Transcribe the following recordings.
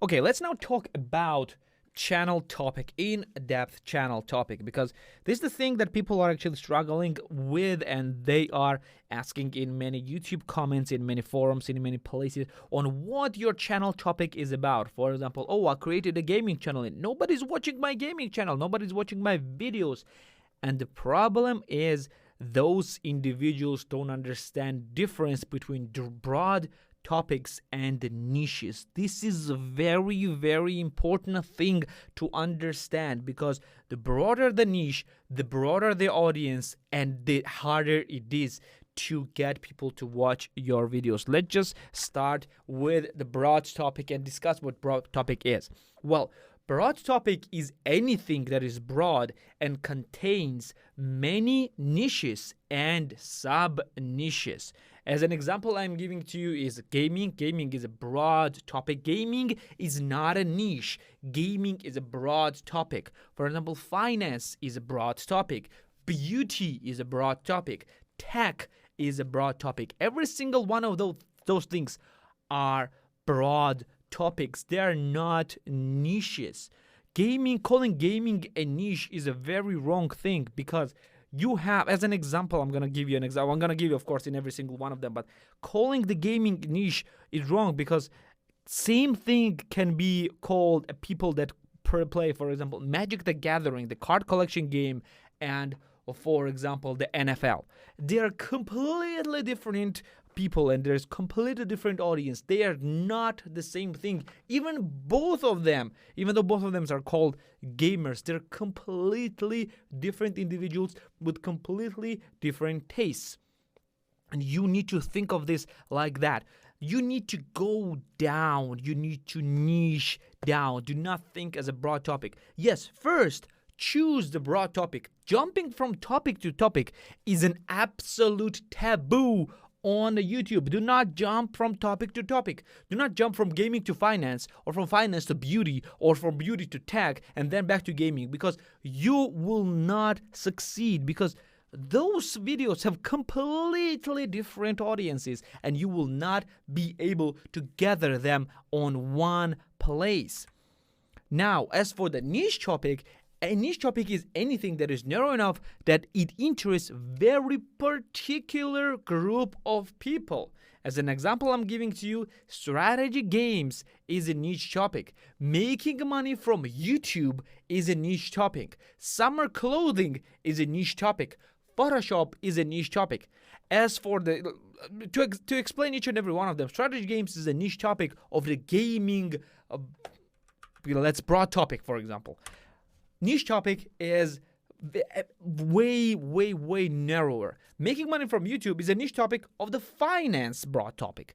Okay, let's now talk about channel topic, in-depth channel topic, because this is the thing that people are actually struggling with, and they are asking in many YouTube comments, in many forums, in many places on what your channel topic is about. For example, oh, I created a gaming channel and nobody's watching my gaming channel, nobody's watching my videos. And the problem is those individuals don't understand difference between broad topics and niches. This is a very, very important thing to understand, because the broader the niche, the broader the audience, and the harder it is to get people to watch your videos. Let's just start with the broad topic and discuss what broad topic is. Well, broad topic is anything that is broad and contains many niches and sub-niches. As an example I'm giving to you is gaming. Gaming is a broad topic. Gaming is not a niche. Gaming is a broad topic. For example, finance is a broad topic. Beauty is a broad topic. Tech is a broad topic. Every single one of those things are broad topics. They are not niches. Calling gaming a niche is a very wrong thing, because you have, as an example, I'm going to give you an example. I'm going to give you, of course, in every single one of them, but calling the gaming niche is wrong, because same thing can be called people that play, for example, Magic the Gathering, the card collection game, and for example, the NFL. They are completely different people, and there's completely different audience. They are not the same thing. Even though both of them are called gamers, they're completely different individuals with completely different tastes. And you need to think of this like that. You need to go down. You need to niche down. Do not think as a broad topic. Yes, first, choose the broad topic. Jumping from topic to topic is an absolute taboo on YouTube. Do not jump from topic to topic. Do not jump from gaming to finance, or from finance to beauty, or from beauty to tech, and then back to gaming, because you will not succeed, because those videos have completely different audiences, and you will not be able to gather them on one place. Now, as for the niche topic, a niche topic is anything that is narrow enough that it interests very particular group of people. As an example I'm giving to you, strategy games is a niche topic. Making money from YouTube is a niche topic. Summer clothing is a niche topic. Photoshop is a niche topic. As for to explain each and every one of them, strategy games is a niche topic of the gaming, let's broad topic, for example. Niche topic is way, way, way narrower. Making money from YouTube is a niche topic of the finance broad topic.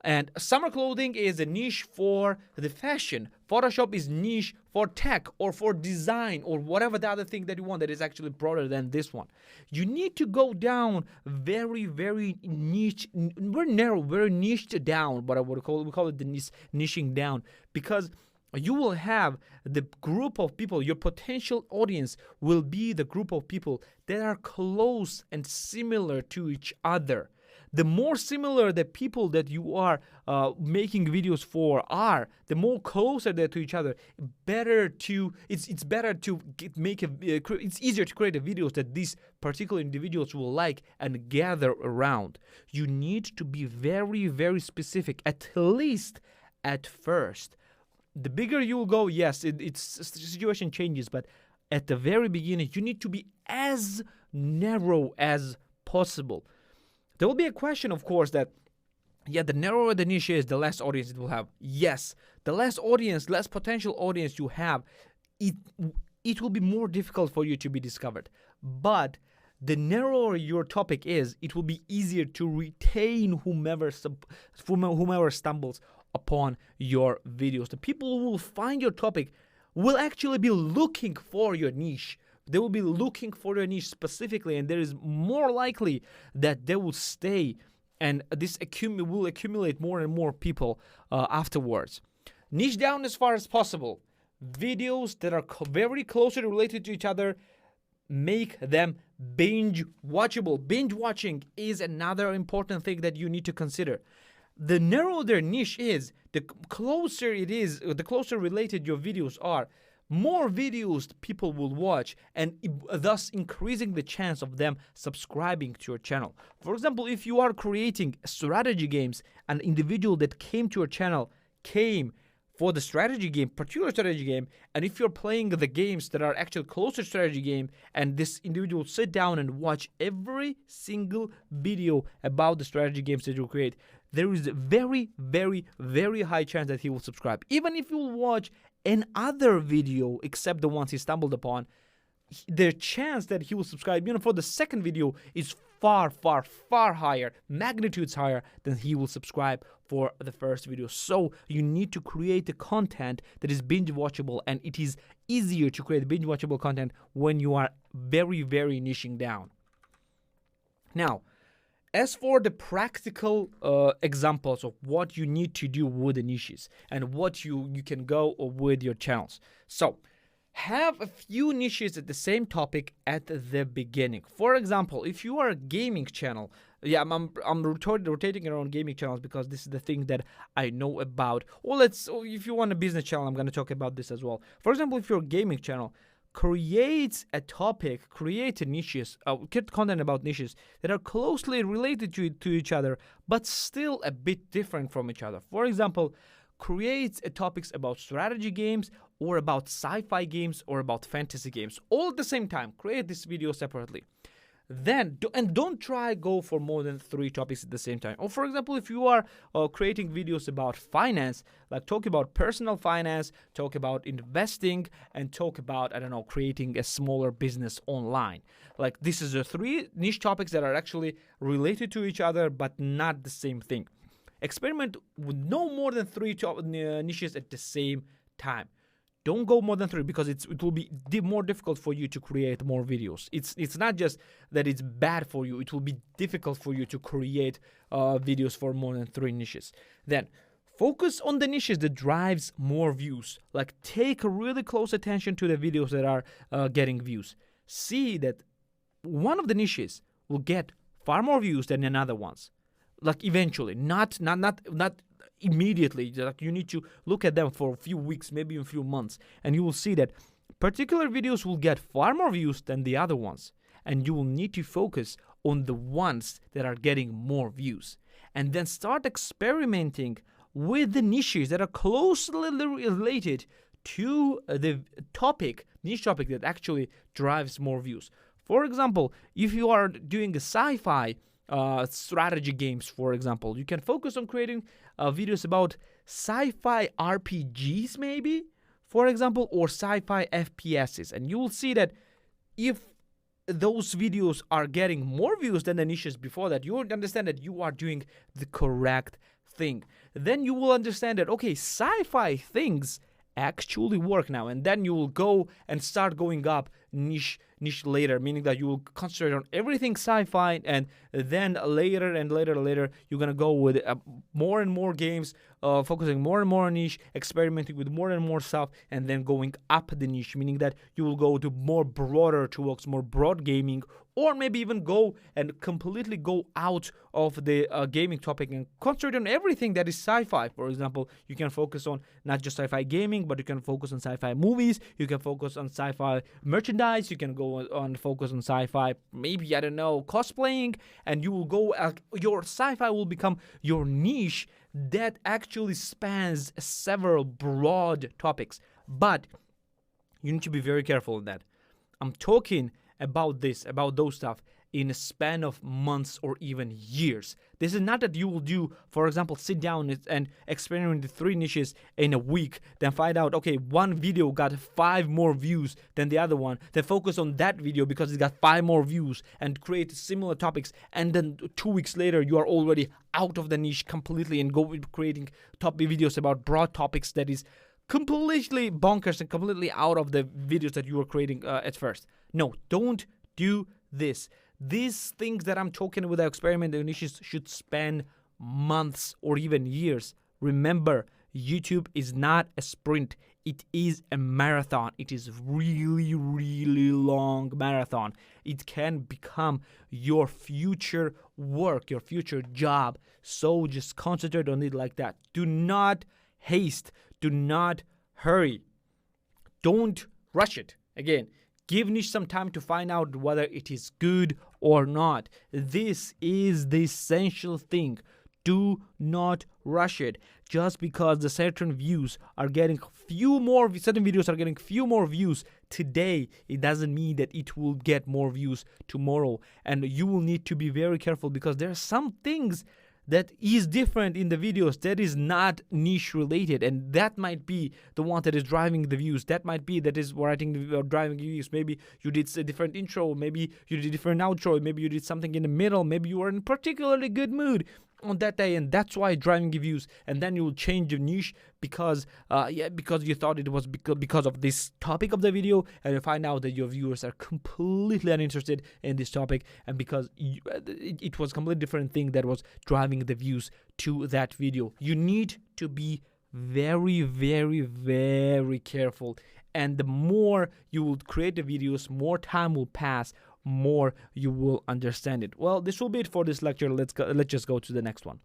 And summer clothing is a niche for the fashion. Photoshop is niche for tech or for design or whatever the other thing that you want that is actually broader than this one. You need to go down very, very niche, very narrow, very niched down, what I would call, we call it the niching down, because you will have the group of people, your potential audience will be the group of people that are close and similar to each other. The more similar the people that you are making videos for are, the more closer they're to each other, it's better to it's easier to create videos that these particular individuals will like and gather around. You need to be very, very specific, at least at first. The bigger you'll go, yes, the situation changes, but at the very beginning, you need to be as narrow as possible. There will be a question, of course, that, yeah, the narrower the niche is, the less audience it will have. Yes, the less potential audience you have, it will be more difficult for you to be discovered. But the narrower your topic is, it will be easier to retain whomever stumbles upon your videos. The people who will find your topic will actually be looking for your niche. They will be looking for your niche specifically, and there is more likely that they will stay, and this will accumulate more and more people afterwards. Niche down as far as possible. Videos that are very closely related to each other, make them binge watchable. Binge watching is another important thing that you need to consider. the narrower their niche is, the closer it is, the closer related your videos are, more videos people will watch, and thus increasing the chance of them subscribing to your channel. For example, if you are creating strategy games, an individual that came to your channel came for the strategy game, particular strategy game, and if you're playing the games that are actually closer strategy game, and this individual sit down and watch every single video about the strategy games that you create, there is a very, very, very high chance that he will subscribe. Even if you will watch another video except the ones he stumbled upon, the chance that he will subscribe, for the second video is far, far, far higher, magnitudes higher than he will subscribe for the first video. So you need to create the content that is binge watchable, and it is easier to create binge watchable content when you are very, very niching down. Now, as for the practical examples of what you need to do with the niches and what you can go with your channels. So, have a few niches at the same topic at the beginning. For example, if you are a gaming channel, I'm rotating around gaming channels because this is the thing that I know about. Or if you want a business channel, I'm going to talk about this as well. For example, if you're a gaming channel, create a topic, create a niches, get content about niches that are closely related to each other, but still a bit different from each other. For example, create topics about strategy games, or about sci-fi games, or about fantasy games, all at the same time. Create this video separately. Then, don't try go for more than 3 topics at the same time. Or for example, if you are creating videos about finance, like talk about personal finance, talk about investing, and talk about, creating a smaller business online. Like, this is the 3 niche topics that are actually related to each other, but not the same thing. Experiment with no more than 3 niches at the same time. Don't go more than 3 because it will be more difficult for you to create more videos. It's not just that it's bad for you, it will be difficult for you to create videos for more than 3 niches. Then focus on the niches that drives more views. Like, take a really close attention to the videos that are getting views. See that one of the niches will get far more views than another ones. Like, eventually, not immediately. Like, you need to look at them for a few weeks, maybe a few months, and you will see that particular videos will get far more views than the other ones, and you will need to focus on the ones that are getting more views, and then start experimenting with the niches that are closely related to the niche topic that actually drives more views. For example, if you are doing a sci-fi strategy games, for example, you can focus on creating videos about sci-fi RPGs, maybe, for example, or sci-fi FPSs, and you will see that if those videos are getting more views than the niches before that, you will understand that you are doing the correct thing. Then you will understand that, okay, sci-fi things actually work now, and then you will go and start going up niche later, meaning that you will concentrate on everything sci-fi, and then later you're gonna go with more and more games, focusing more and more on niche, experimenting with more and more stuff, and then going up the niche, meaning that you will go to more broad gaming, or maybe even go and completely go out of the gaming topic and concentrate on everything that is sci-fi. For example, you can focus on not just sci-fi gaming, but you can focus on sci-fi movies, you can focus on sci-fi merchandise, you can go on focus on sci-fi, maybe, cosplaying, and you will go, your sci-fi will become your niche that actually spans several broad topics. But you need to be very careful in that. I'm talking about those stuff in a span of months or even years. This is not that you will do, for example, sit down and experiment with 3 niches in a week, then find out, okay, one video got 5 more views than the other one, then focus on that video because it got 5 more views and create similar topics, and then 2 weeks later you are already out of the niche completely and go with creating top videos about broad topics that is completely bonkers and completely out of the videos that you were creating at first. No, don't do this. These things that I'm talking with the experimental niches should span months or even years. Remember, YouTube is not a sprint. It is a marathon. It is really, really long marathon. It can become your future work, your future job. So just concentrate on it like that. Do not haste. Do not hurry. Don't rush it. Again, give niche some time to find out whether it is good or not. This is the essential thing. Do not rush it. Just because the certain views are getting certain videos are getting few more views today, it doesn't mean that it will get more views tomorrow. And you will need to be very careful, because there are some things that is different in the videos that is not niche related, and that might be the one that is driving the views. That might be that is driving views. Maybe you did a different intro, maybe you did a different outro, maybe you did something in the middle, maybe you were in a particularly good mood on that day, and that's why driving views. And then you will change your niche because you thought it was because of this topic of the video, and you find out that your viewers are completely uninterested in this topic, and because it was a completely different thing that was driving the views to that video. You need to be very, very, very careful, and the more you will create the videos, more time will pass, more you will understand it. Well, this will be it for this lecture. Let's just go to the next one.